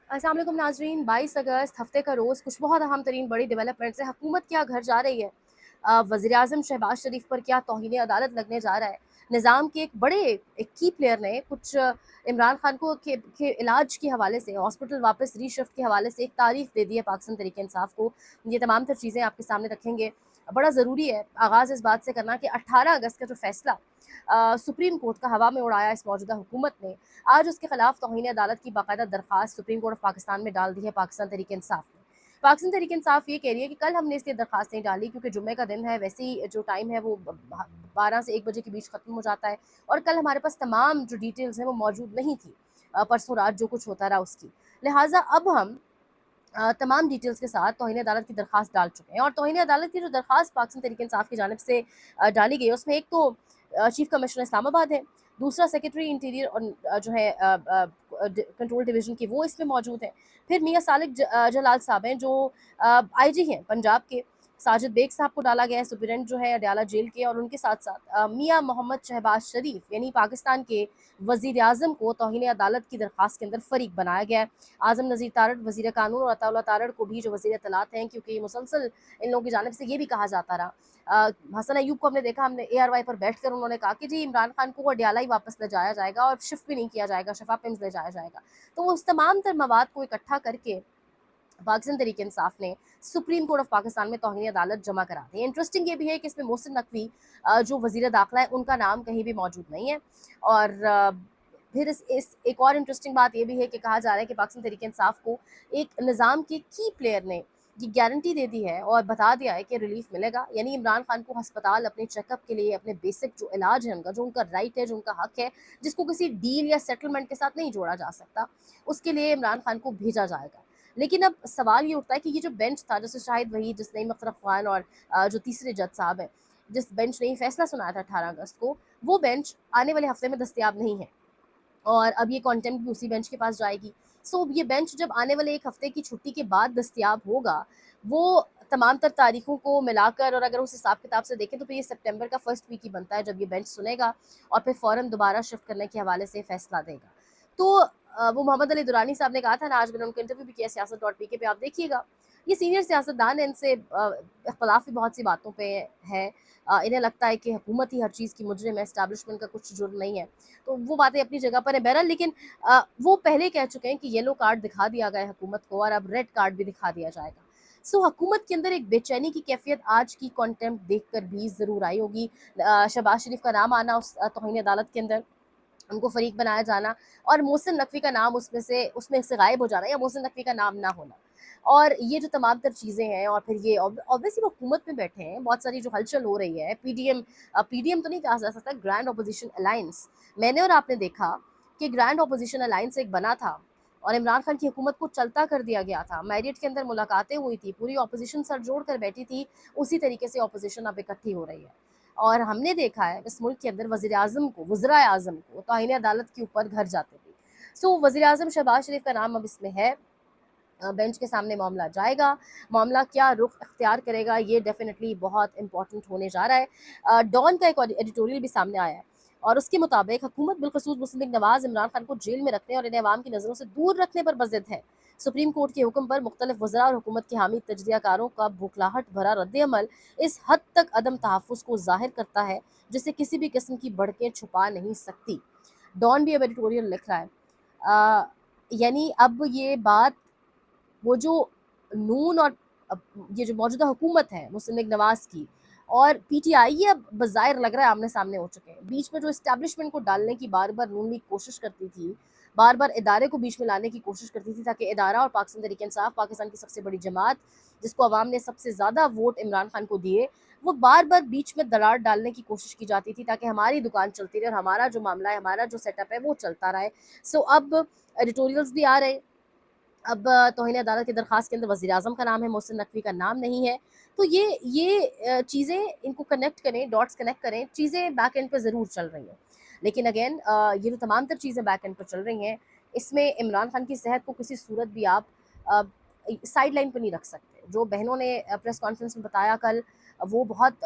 अस्सलाम वालेकुम नाजरीन। 22 अगस्त हफ्ते का रोज़ कुछ बहुत अहम तरीन बड़ी डेवलपमेंट से हुकूमत क्या घर जा रही है। वज़ीर आज़म शहबाज शरीफ पर क्या तौहीन अदालत लगने जा रहा है। निज़ाम के एक की प्लेयर ने कुछ इमरान खान को के इलाज के हवाले से हॉस्पिटल वापस रीशिफ्ट के हवाले से एक तारीख दे दी है पाकिस्तान तहरीक इंसाफ को। ये तमाम तर चीज़ें आपके सामने रखेंगे। बड़ा ज़रूरी है आगाज़ इस बात से करना कि 18 अगस्त का जो फैसला सुप्रीम कोर्ट का हवा में उड़ाया इस मौजूदा हुकूमत ने, आज उसके खिलाफ तौहीन अदालत की बाकायदा दरखास्त सुप्रीम कोर्ट ऑफ पाकिस्तान में डाल दी है पाकिस्तान तहरीक इंसाफ ने। पाकिस्तान तहरीक इंसाफ ये कह रही है कि कल हमने इसलिए दरखास्त नहीं डाली क्योंकि जुम्मे का दिन है, वैसे ही जो टाइम है वो 12 से 1 बजे के बीच ख़त्म हो जाता है, और कल हमारे पास तमाम जो डिटेल्स हैं वो मौजूद नहीं थी परसों रात जो कुछ होता रहा उसकी। लिहाजा अब हम तमाम डिटेल्स के साथ तौहीन अदालत की दरखास्त डाल चुके हैं, और तौहीन अदालत की जो दरखास्त पाकिस्तान तहरीक इंसाफ की जानिब से डाली गई है उसमें एक तो चीफ कमिश्नर इस्लामाबाद है, दूसरा सेक्रेटरी इंटीरियर और जो है कंट्रोल डिवीज़न की वो इसमें मौजूद है। फिर मियाँ सालिक जलाल साहब हैं जो आईजी हैं पंजाब के। साजिद बेग साहब को डाला गया है सुप्रीडेंट जो है अडयाला जेल के, और उनके साथ-साथ मियाँ मोहम्मद शहबाज शरीफ यानी पाकिस्तान के वज़ीर आज़म को तौहीन अदालत की दरखास्त के अंदर फ़रीक बनाया गया है। आज़म नज़ीर तारड़ वज़ीर कानून और अताउल्लाह तारड़ को भी जो वज़ीर इत्तलात हैं, क्योंकि ये मुसलसल इन लोगों की जानिब से ये भी कहा जाता रहा। हसन अय्यूब को हमने देखा, हमने ARY पर बैठकर उन्होंने कहा कि जी इमरान खान को अडयाला ही वापस ले जाया जाएगा और शिफ्ट भी नहीं किया जाएगा, शफा पिम्स ले जाया जाएगा। तो वो उस तमाम तर मवाद को इकट्ठा करके पाकिस्तान तहरीक इंसाफ ने सुप्रीम कोर्ट ऑफ पाकिस्तान में तौहीन अदालत जमा करा दी है। इंटरेस्टिंग ये भी है कि इसमें मोहसिन नकवी जो वज़ीर दाखिला है उनका नाम कहीं भी मौजूद नहीं है। और फिर इस एक और इंटरेस्टिंग बात ये भी है कि कहा जा रहा है कि पाकिस्तान तहरीक इंसाफ को एक निज़ाम के की प्लेयर ने ये गारंटी दे दी है और बता दिया है कि रिलीफ मिलेगा, यानी इमरान खान को अस्पताल अपने चेकअप के लिए, अपने बेसिक जो इलाज है उनका, जो उनका राइट है, जो उनका हक है, जिसको किसी डील या सेटलमेंट के साथ नहीं जोड़ा जा सकता, उसके लिए इमरान खान को भेजा जाएगा। लेकिन अब सवाल ये उठता है कि ये जो बेंच था, जैसे शाहिद वहीद, जिस नईम अख्तर अफ़गान और जो तीसरे जज साहब हैं, जिस बेंच ने ये फैसला सुनाया था 18 अगस्त को, वो बेंच आने वाले हफ्ते में दस्तयाब नहीं है, और अब ये कंटेम्प्ट भी उसी बेंच के पास जाएगी। सो ये बेंच जब आने वाले 1 हफ्ते की छुट्टी के बाद दस्तयाब होगा, वो तमाम तर तारीखों को मिलाकर, और अगर उस हिसाब-किताब से देखें तो फिर ये सितंबर का फर्स्ट वीक ही बनता है जब ये बेंच सुनेगा और फिर फ़ौरन दोबारा शिफ्ट करने के हवाले से फैसला देगा। तो वो मोहम्मद अली दुरानी साहब ने कहा था ना, आज मैंने उनका इंटरव्यू भी किया सियासत.pk पे, आप देखिएगा। ये सीनियर सियासतदान है, इनसे इख्तिलाफ भी बहुत सी बातों पे है। इन्हें लगता है कि हुकूमत ही हर चीज़ की मुजरिम है, एस्टैब्लिशमेंट का कुछ जुर्म नहीं है। तो वो बातें अपनी जगह पर है बहरहाल, लेकिन वो पहले कह चुके हैं कि येलो कार्ड दिखा दिया गया है हुकूमत को, और अब रेड कार्ड भी दिखा दिया जाएगा। सो हुकूमत के अंदर एक बेचैनी की कैफियत आज की कंटेम्प्ट देखकर भी ज़रूर आई होगी। शहबाज शरीफ का नाम आना उस तौहीन अदालत के अंदर, उनको फरीक बनाया जाना, और मोहसिन नकवी का नाम उसमें से गायब हो जाना, या मोहसिन नकवी का नाम ना होना, और ये जो तमाम तर चीज़ें हैं, और फिर ये ऑब्वियसली वो हुकूमत में बैठे हैं, बहुत सारी जो हलचल हो रही है, पीडीएम तो नहीं कहा जा सकता, ग्रैंड अपोजिशन अलायंस। मैंने और आपने देखा कि ग्रैंड अपोजिशन अलायंस एक बना था और इमरान खान की हुकूमत को चलता कर दिया गया था। मैरियट के अंदर मुलाकातें हुई थी, पूरी अपोजिशन सर जोड़ कर बैठी थी, उसी तरीके से अपोजिशन अब इकट्ठी हो रही है। और हमने देखा है इस मुल्क के अंदर वज़ीर आज़म को तौहीन अदालत के ऊपर घर जाते थे। सो वज़ीर आज़म शहबाज शरीफ का नाम अब इसमें है। बेंच के सामने मामला जाएगा, मामला क्या रुख इख्तियार करेगा, ये डेफिनेटली बहुत इंपॉर्टेंट होने जा रहा है। डॉन का एक एडिटोरियल भी सामने आया है, और उसके मुताबिक हुकूमत बिलखसूस मुस्लिम लीग नवाज इमरान खान को जेल में रखने और इन्हें अवाम की नज़रों से दूर रखने पर बज़िद है। सुप्रीम कोर्ट के हुक्म पर मुख्तलिफ वज़रा और हुकूमत के हामी तजज़ियाकारों का बौखलाहट भरा रद्द-ए-अमल इस हद तक अदम तहफ़्फ़ुज़ को ज़ाहिर करता है जिसे किसी भी किस्म की भड़कें छुपा नहीं सकती। डॉन भी अब एडिटोरियल लिख रहा है। यानी अब ये बात, वो जो नून और ये जो मौजूदा हुकूमत है मुस्लिम लीग नवाज़ की और पीटीआई, ये अब बज़ाहिर लग रहा है आमने-सामने हो चुके हैं। बीच में जो एस्टैब्लिशमेंट को डालने की बार-बार नून लीग कोशिश करती थी, बार-बार इदारे को बीच में लाने की कोशिश करती थी, ताकि इदारा और पाकिस्तान तहरीक इंसाफ, पाकिस्तान की सबसे बड़ी जमात, जिसको अवाम ने सबसे ज़्यादा वोट इमरान खान को दिए, वो बार-बार बीच में दरार डालने की कोशिश की जाती थी, ताकि हमारी दुकान चलती रहे और हमारा जो मामला है, हमारा जो सेटअप है, वो चलता रहे। सो अब एडिटोरियल्स भी आ रहे हैं। अब तौहीन अदालत की दरख़्वास्त के अंदर वज़ीर-ए-आज़म का नाम है, मोहसिन नकवी का नाम नहीं है। तो ये चीज़ें, इनको कनेक्ट करें, डॉट्स कनेक्ट करें, चीज़ें बैक एंड पे ज़रूर चल रही हैं। लेकिन अगेन ये जो तमाम तर चीज़ें बैक एंड पे चल रही हैं, इसमें इमरान खान की सेहत को किसी सूरत भी आप अ, साइड लाइन पे नहीं रख सकते। जो बहनों ने प्रेस कॉन्फ्रेंस में बताया कल, وہ بہت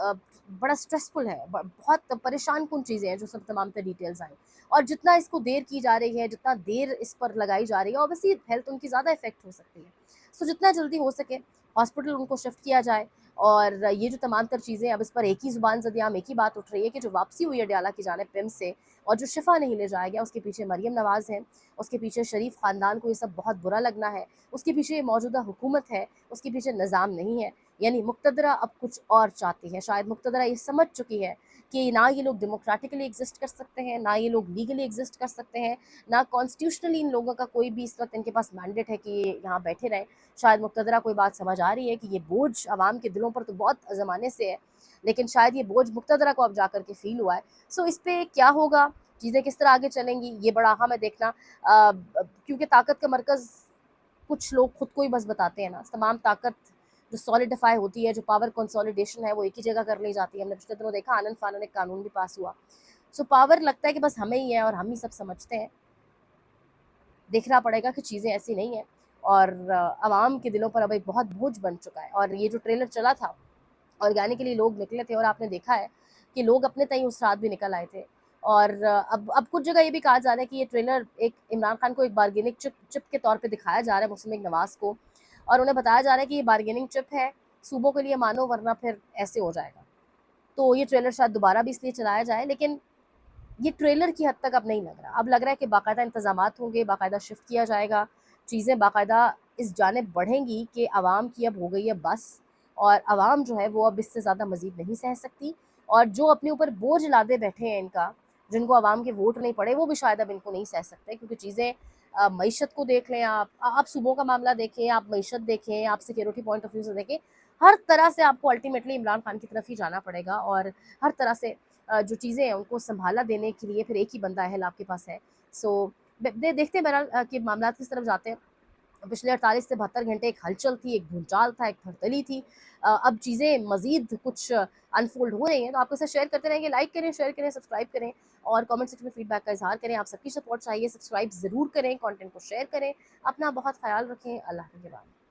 بڑا اسٹریسفل ہے، بہت پریشان کن چیزیں ہیں جو سب تمام تر ڈیٹیلز آئیں، اور جتنا اس کو دیر کی جا رہی ہے، جتنا دیر اس پر لگائی جا رہی ہے، اوبیسلی ہیلتھ ان کی زیادہ افیکٹ ہو سکتی ہے. سو جتنا جلدی ہو سکے ہاسپٹل ان کو شفٹ کیا جائے. اور یہ جو تمام تر چیزیں اب اس پر ایک ہی زبان زدیام ایک ہی بات اٹھ رہی ہے کہ جو واپسی ہوئی ہے ڈیالہ کی جانب پم سے، اور جو شفا نہیں لے جایا گیا، اس کے پیچھے مریم نواز ہے، اس کے پیچھے شریف خاندان کو یہ سب بہت برا لگنا ہے، اس کے پیچھے یہ موجودہ حکومت ہے، اس کے پیچھے نظام نہیں ہے. یعنی مقتدرہ اب کچھ اور چاہتی ہے. شاید مقتدرہ یہ سمجھ چکی ہے کہ نہ یہ لوگ ڈیموکریٹکلی ایگزسٹ کر سکتے ہیں، نہ یہ لوگ لیگلی ایگزسٹ کر سکتے ہیں، نہ کانسٹیٹیوشنلی ان لوگوں کا کوئی بھی اس وقت ان کے پاس مینڈیٹ ہے کہ یہ یہاں بیٹھے رہیں. شاید مقتدرہ کو یہ بات سمجھ آ رہی ہے کہ یہ بوجھ عوام کے دلوں پر تو بہت زمانے سے ہے، لیکن شاید یہ بوجھ مقتدرہ کو اب جا کر کے فیل ہوا ہے. سو اس پہ کیا ہوگا، چیزیں کس طرح آگے چلیں گی، یہ بڑا اہم ہے دیکھنا. کیونکہ طاقت کا مرکز کچھ لوگ خود کو ہی بس بتاتے ہیں نا. تمام طاقت جو سالیڈیفائی ہوتی ہے، جو پاور کنسولیڈیشن ہے، وہ ایک ہی جگہ کر لی جاتی ہے. ہم نے پچھلے دنوں دیکھا آنن فانن ایک قانون بھی پاس ہوا. سو پاور لگتا ہے کہ بس ہمیں ہی ہے اور ہم ہی سب سمجھتے ہیں. دیکھنا پڑے گا کہ چیزیں ایسی نہیں ہیں، اور عوام کے دلوں پر اب ایک بہت بوجھ بن چکا ہے. اور یہ جو ٹریلر چلا تھا آرگینکلی کے لیے لوگ نکلے تھے، اور آپ نے دیکھا ہے کہ لوگ اپنے تئیں اس رات بھی نکل آئے تھے. اور اب کچھ جگہ یہ بھی کہا جا رہا ہے کہ یہ ٹریلر ایک عمران خان کو ایک بارگیننگ چپ کے طور پہ دکھایا جا رہا ہے مسلم لیگ نواز کو، اور انہیں بتایا جا رہا ہے کہ یہ بارگیننگ چپ ہے، صوبوں کے لیے مانو ورنہ پھر ایسے ہو جائے گا. تو یہ ٹریلر شاید دوبارہ بھی اس لیے چلایا جائے، لیکن یہ ٹریلر کی حد تک اب نہیں لگ رہا. اب لگ رہا ہے کہ باقاعدہ انتظامات ہوں گے، باقاعدہ شفٹ کیا جائے گا، چیزیں باقاعدہ اس جانب بڑھیں گی کہ عوام کی اب ہو گئی ہے بس، اور عوام جو ہے وہ اب اس سے زیادہ مزید نہیں سہ سکتی. اور جو اپنے اوپر بوجھ لادے بیٹھے ہیں ان کا، جن کو عوام کے ووٹ نہیں پڑے، وہ بھی شاید اب ان کو نہیں سہ سکتے. کیونکہ چیزیں معیشت کو دیکھ لیں، آپ صوبوں کا معاملہ دیکھیں، آپ معیشت دیکھیں، آپ سیکیورٹی پوائنٹ آف ویو سے دیکھیں، ہر طرح سے آپ کو الٹیمیٹلی عمران خان کی طرف ہی جانا پڑے گا. اور ہر طرح سے جو چیزیں ہیں ان کو سنبھالا دینے کے لیے پھر ایک ہی بندہ اہل آپ کے پاس ہے. سو دیکھتے ہیں بہرحال کہ معاملات کس طرف جاتے ہیں. پچھلے 48 سے 72 گھنٹے ایک ہلچل تھی، ایک بھونچال تھا، ایک تھرتلی تھی. اب چیزیں مزید کچھ انفولڈ ہو رہی ہیں، تو آپ کو اسے شیئر کرتے رہیں گے. لائک کریں، شیئر کریں، سبسکرائب کریں، اور کامنٹ سیکشن میں فیڈ بیک کا اظہار کریں. آپ سب کی سپورٹ چاہیے. سبسکرائب ضرور کریں، کانٹینٹ کو شیئر کریں. اپنا بہت خیال رکھیں. اللہ کے حوالے.